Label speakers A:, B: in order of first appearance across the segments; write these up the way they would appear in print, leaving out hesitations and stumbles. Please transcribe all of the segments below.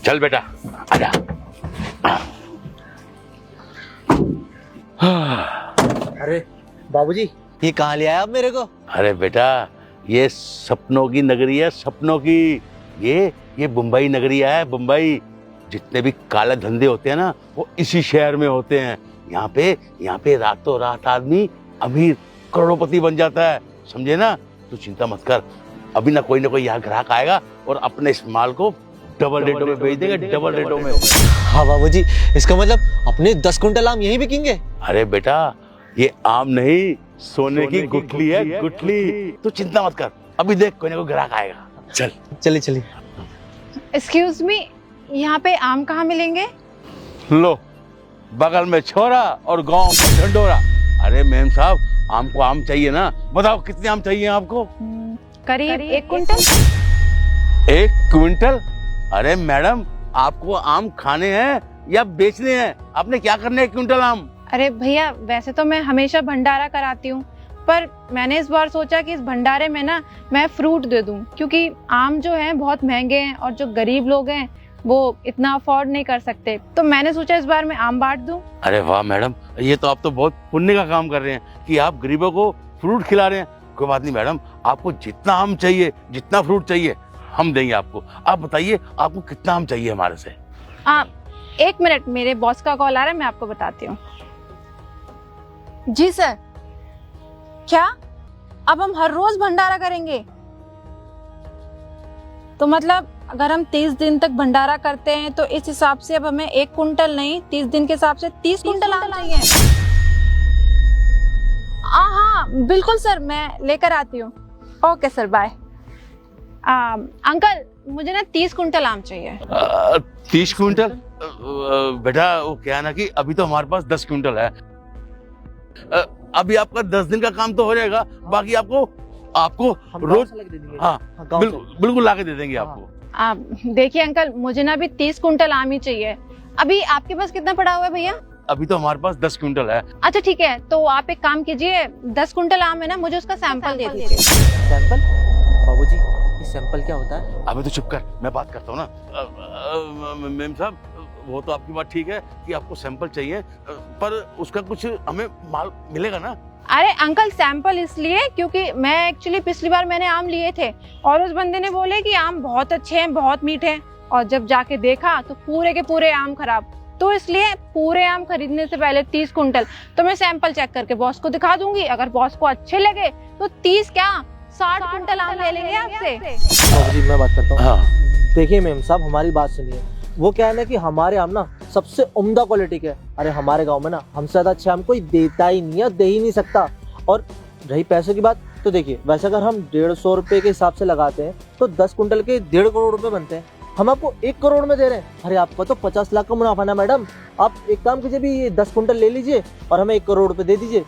A: चल बेटा आजा।
B: अरे बाबूजी, ये कहाँ ले आया आप मेरे को?
A: अरे बेटा, ये सपनों की नगरी है, सपनों की। ये मुंबई नगरी है, मुंबई। जितने भी काले धंधे होते हैं ना, वो इसी शहर में होते हैं। यहाँ पे रातों रात आदमी अमीर करोड़पति बन जाता है, समझे ना। तू चिंता मत कर, अभी ना कोई यहाँ ग्राहक आएगा और अपने इस माल को डबल रेटों में बेच देंगे, डबल रेटों में।
B: हाँ बाबूजी, इसका मतलब अपने 10 कुंटल आम यहीं बिकेंगे?
A: अरे बेटा, ये आम नहीं, सोने की गुठली है, गुठली। तू चिंता मत कर, अभी देख कोई ना कोई ग्राहक आएगा। चल
B: चलिए चलिए।
C: एक्सक्यूज मी, यहाँ पे आम कहाँ मिलेंगे?
A: लो, बगल में छोरा और गांव में ढंडोरा। अरे मैम साहब, आम को आम चाहिए ना, बताओ कितने आम चाहिए आपको?
C: करीब 1 कुंटल।
A: 1 क्विंटल? अरे मैडम, आपको आम खाने हैं या बेचने हैं? आपने क्या करने 1 क्विंटल आम?
C: अरे भैया, वैसे तो मैं हमेशा भंडारा कराती हूँ, पर मैंने इस बार सोचा कि इस भंडारे में ना मैं फ्रूट दे दूं, क्योंकि आम जो हैं बहुत महंगे हैं और जो गरीब लोग हैं वो इतना अफोर्ड नहीं कर सकते, तो मैंने सोचा इस बार मैं आम बांट दूं।
A: अरे वाह मैडम, ये तो आप तो बहुत पुण्य का काम कर रहे हैं कि आप गरीबों को फ्रूट खिला रहे हैं। कोई बात नहीं मैडम, आपको जितना आम चाहिए, जितना फ्रूट चाहिए, हम देंगे आपको। आप बताइए आपको कितना आम चाहिए हमारे से?
C: 1 मिनट, मेरे बॉस का कॉल आ रहा है, मैं आपको बताती हूँ। जी सर। क्या अब हम हर रोज भंडारा करेंगे? तो मतलब अगर हम 30 दिन तक भंडारा करते हैं तो इस हिसाब से अब हमें 1 कुंटल नहीं, 30 दिन के हिसाब से 30 कुंटल आम चाहिए। हाँ बिल्कुल सर, मैं लेकर आती हूँ। Okay sir, bye. अंकल, मुझे ना 30 कुंटल आम चाहिए।
A: 30 क्विंटल? बेटा वो क्या है ना कि अभी तो हमारे पास 10 क्विंटल है। अभी आपका 10 दिन का काम तो हो जाएगा, बाकी आपको रोज बिल्कुल ला के दे देंगे आपको।
C: देखिए अंकल, मुझे ना अभी 30 कुंटल आम ही चाहिए। अभी आपके पास कितना पड़ा हुआ है भैया?
A: अभी तो हमारे पास 10 क्विंटल है।
C: अच्छा ठीक है, तो आप एक काम कीजिए, 10 कुंटल आम है ना, मुझे उसका सैंपल दे दीजिए।
B: सैंपल? बाबूजी, ये सैंपल क्या होता है?
A: अभी तो चुप कर, मैं बात करता हूँ ना। मैम साहब, वो तो आपकी बात ठीक है कि आपको सैंपल चाहिए, पर उसका कुछ हमें माल मिलेगा ना?
C: अरे अंकल, सैंपल इसलिए क्योंकि मैं एक्चुअली पिछली बार मैंने आम लिए थे और उस बंदे ने बोले कि आम बहुत अच्छे हैं, बहुत मीठे हैं, और जब जाके देखा तो पूरे के पूरे आम खराब। तो इसलिए पूरे आम खरीदने से पहले 30 कुंटल तो मैं सैंपल चेक करके बॉस को दिखा दूंगी। अगर बॉस को अच्छे लगे तो 30 क्या 60 कुंटल आम ले लेंगे आपसे।
B: बाबूजी मैं बात करता हूँ।
A: हाँ।
B: देखिए मैम साहब, हमारी बात सुनिए। वो क्या है ना कि हमारे आम ना सबसे उम्दा क्वालिटी के। अरे हमारे गांव में ना हमसे ज्यादा अच्छा आम कोई देता ही नहीं है, दे ही नहीं सकता। और रही पैसों की बात, तो देखिए वैसे अगर हम 150 रुपए के हिसाब से लगाते हैं तो 10 कुंटल के 1.5 करोड़ रुपए बनते हैं। हम आपको 1 करोड़ में दे रहे हैं। अरे आपका तो 50 लाख का मुनाफा ना मैडम। आप एक काम कीजिए, भी 10 कुंटल ले लीजिए और हमें 1 करोड़ रुपए दे दीजिए।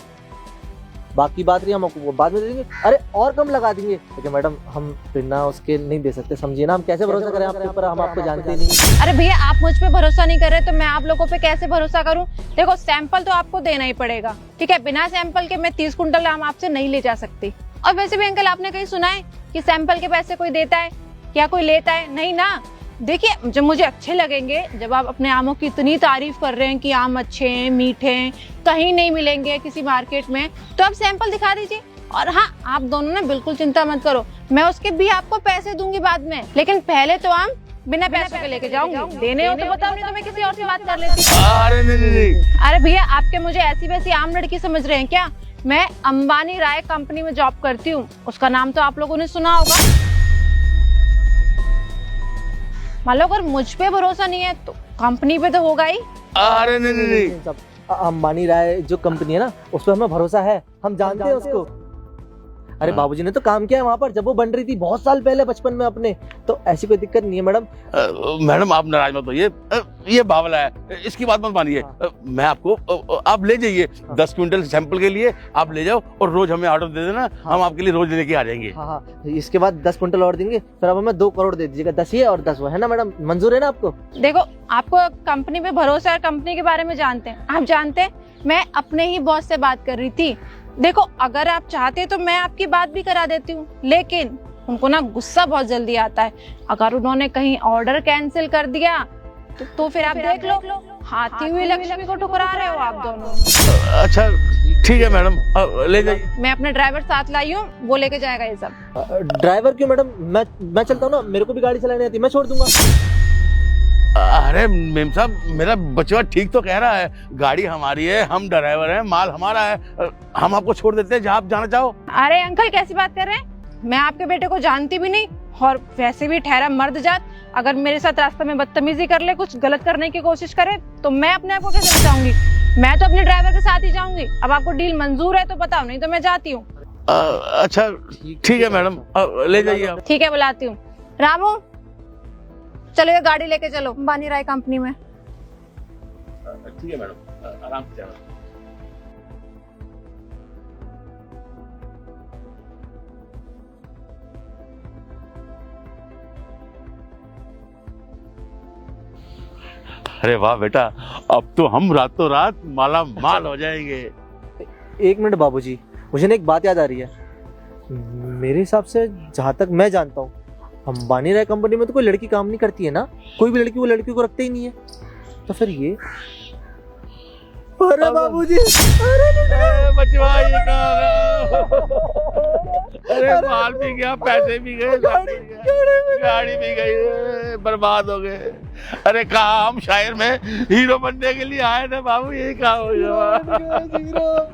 B: बाकी बात रही, हम आपको बाद में दे देंगे। अरे और कम लगा देंगे, लेकिन मैडम हम बिना उसके नहीं दे सकते, समझिए ना। हम कैसे भरोसा करें आपके ऊपर, हम आपको जानते ही नहीं।
C: अरे भैया, आप मुझ पे भरोसा नहीं कर रहे तो मैं आप लोगों पे कैसे भरोसा करूं? देखो, सैंपल तो आपको देना ही पड़ेगा, ठीक है? बिना सैंपल के मैं 30 कुंटल आम आपसे नहीं ले जा सकती। और वैसे भी अंकल, आपने कहीं सुना है कि सैंपल के पैसे कोई देता है या कोई लेता है? नहीं ना। देखिए, जब मुझे अच्छे लगेंगे, जब आप अपने आमों की इतनी तारीफ कर रहे हैं कि आम अच्छे हैं, मीठे हैं, कहीं नहीं मिलेंगे किसी मार्केट में, तो आप सैंपल दिखा दीजिए। और हाँ, आप दोनों ने बिल्कुल चिंता मत करो, मैं उसके भी आपको पैसे दूंगी बाद में, लेकिन पहले तो आम बिना पैसों के लेके जाऊंगी। देने हो तो बताओ, नहीं तो मैं किसी और से बात कर लेती हूँ।
A: अरे नहीं।
C: अरे भैया, आपके मुझे ऐसी वैसी आम लड़की समझ रहे हैं क्या? मैं अंबानी राय कंपनी में जॉब करती हूँ, उसका नाम तो आप लोगों ने सुना होगा। मान लो अगर मुझ पे भरोसा नहीं है तो कंपनी पे तो होगा ही।
A: अरे नहीं।
B: अंबानी राय जो कंपनी है ना, उस पर हमें भरोसा है, हम जानते हैं उसको। अरे बाबूजी ने तो काम किया है वहाँ पर, जब वो बन रही थी बहुत साल पहले, बचपन में अपने। तो ऐसी कोई दिक्कत नहीं है मैडम।
A: मैडम आप नाराज मत होइए, ये बावला है, इसकी बात मत मानिए। मैं आपको, आप ले जाइए 10 क्विंटल सैंपल के लिए, आप ले जाओ और रोज हमें ऑर्डर दे देना। हम आपके लिए रोज लेके आ जाएंगे।
B: हाँ, इसके बाद 10 कुंटल और देंगे, फिर अब हमें 2 करोड़ दे दीजिएगा। 10 ये और 10 वो, है ना मैडम? मंजूर है ना आपको?
C: देखो, आपको कंपनी पे भरोसा है, कंपनी के बारे में जानते हैं, आप जानते हैं मैं अपने ही बॉस से बात कर रही थी। देखो, अगर आप चाहते तो मैं आपकी बात भी करा देती हूँ, लेकिन उनको ना गुस्सा बहुत जल्दी आता है। अगर उन्होंने कहीं ऑर्डर कैंसिल कर दिया तो फिर आप देख लो, हाथी हुई लक्ष्मी को ठुकरा रहे हो आप दोनों।
A: अच्छा ठीक है मैडम, ले जाइए।
C: मैं अपने ड्राइवर साथ लाई हूँ, वो लेके जाएगा ये सब।
B: ड्राइवर क्यों मैडम, मैं चलता हूँ ना, मेरे को भी गाड़ी चलानी आती है, मैं छोड़ दूंगा।
A: अरे मेम साहब, मेरा बचवा ठीक तो कह रहा है, गाड़ी हमारी है, हम ड्राइवर हैं, माल हमारा है, हम आपको छोड़ देते हैं जहाँ आप जाना चाहो।
C: अरे अंकल कैसी बात कर रहे हैं, मैं आपके बेटे को जानती भी नहीं, और वैसे भी ठहरा मर्द जात, अगर मेरे साथ रास्ते में बदतमीजी कर ले, कुछ गलत करने की कोशिश करे तो मैं अपने आप को कैसे बचाऊंगी। मैं तो अपने ड्राइवर के साथ ही जाऊंगी। अब आपको डील मंजूर है तो बताओ, नहीं तो मैं जाती हूँ।
A: अच्छा ठीक है मैडम, ले जाइए आप।
C: ठीक है, बुलाती हूँ। रामू चलो ये गाड़ी लेके चलो अंबानी राय कंपनी में।
A: ठीक है मैडम, आराम से जाना। अरे वाह बेटा, अब तो हम रातों रात माला माल हो जाएंगे।
B: एक मिनट बाबूजी, मुझे ना एक बात याद आ रही है। मेरे हिसाब से जहाँ तक मैं जानता हूँ, अंबानी राय कंपनी में तो कोई लड़की काम नहीं करती है ना, कोई भी लड़की वो लड़की को रखते ही नहीं है, तो फिर ये। अरे बाबूजी,
A: अरे बचवा ये कहाँ गया? अरे माल भी गया, पैसे भी गए, गाड़ी भी गई, बर्बाद हो गए। अरे कहा हम शायर में हीरो बनने के लिए आए थे बाबू, यही कहा हो गया।